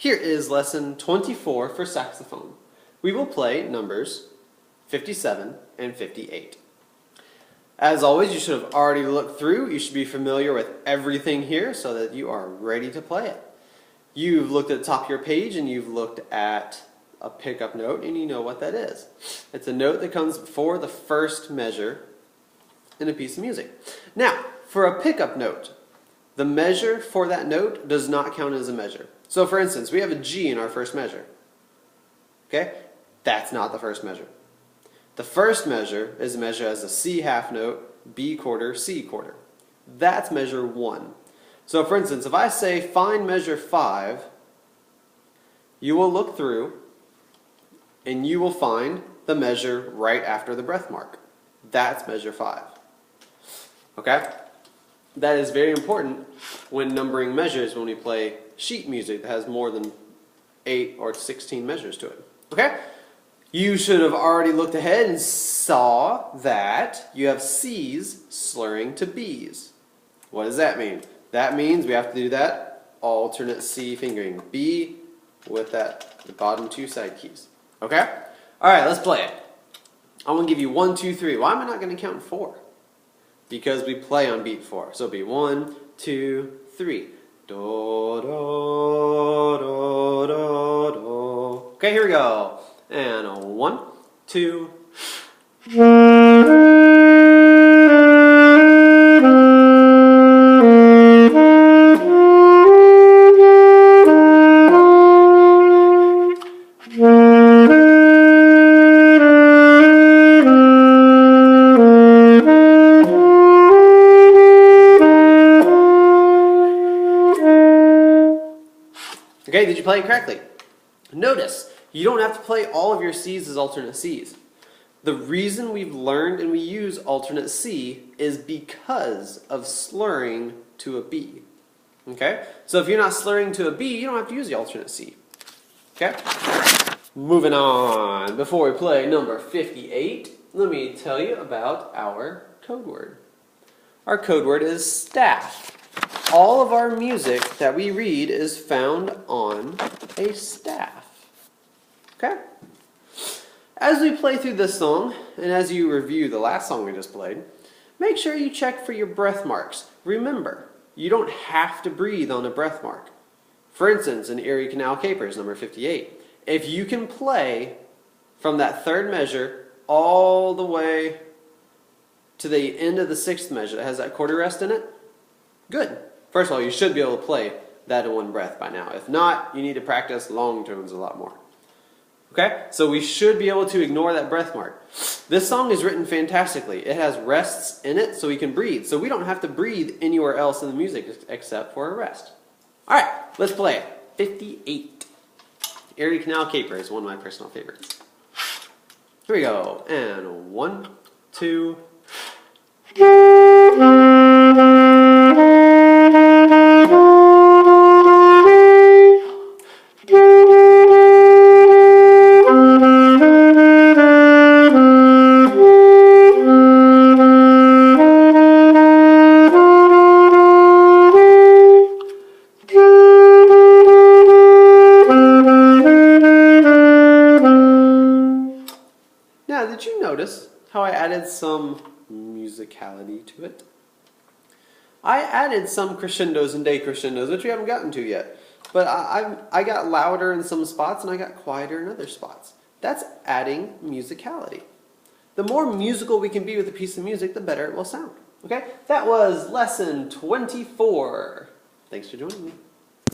Here is lesson 24 for saxophone. We will play numbers 57 and 58. As always, you should have already looked through. You should be familiar with everything here so that you are ready to play it. You've looked at the top of your page and you've looked at a pickup note and you know what that is. It's a note that comes before the first measure in a piece of music. Now, for a pickup note, the measure for that note does not count as a measure. So for instance, we have a G in our first measure. Okay? That's not the first measure. The first measure is measured as a C half note, B quarter, C quarter. That's measure 1. So for instance, if I say find measure 5, you will look through and you will find the measure right after the breath mark. That's measure 5. Okay? That is very important when numbering measures when we play sheet music that has more than 8 or 16 measures to it. Okay? You should have already looked ahead and saw that you have C's slurring to B's. What does that mean? That means we have to do that alternate C fingering. B with the bottom 2 side keys. Okay? Alright, let's play it. I'm going to give you 1, 2, 3. Why am I not going to count 4? Because we play on beat 4. So it'll be 1, 2, 3. Do, do, do, do, do. Okay, here we go. And a 1, 2. Okay, did you play it correctly? Notice, you don't have to play all of your C's as alternate C's. The reason we've learned and we use alternate C is because of slurring to a B. Okay? So if you're not slurring to a B, you don't have to use the alternate C. Okay? Moving on. Before we play number 58, let me tell you about our code word. Our code word is staff. All of our music that we read is found on a staff. Okay? As we play through this song, and as you review the last song we just played, make sure you check for your breath marks. Remember, you don't have to breathe on a breath mark. For instance, in Erie Canal Capers, number 58, if you can play from that third measure all the way to the end of the sixth measure that has that quarter rest in it, good. First of all, you should be able to play that in one breath by now. If not, you need to practice long tones a lot more. Okay? So we should be able to ignore that breath mark. This song is written fantastically. It has rests in it so we can breathe. So we don't have to breathe anywhere else in the music except for a rest. Alright, let's play it. 58. Erie Canal Caper is one of my personal favorites. Here we go. And 1, 2. Now, did you notice how I added some musicality to it? I added some crescendos and decrescendos, which we haven't gotten to yet. But I got louder in some spots and I got quieter in other spots. That's adding musicality. The more musical we can be with a piece of music, the better it will sound. Okay? That was lesson 24. Thanks for joining me.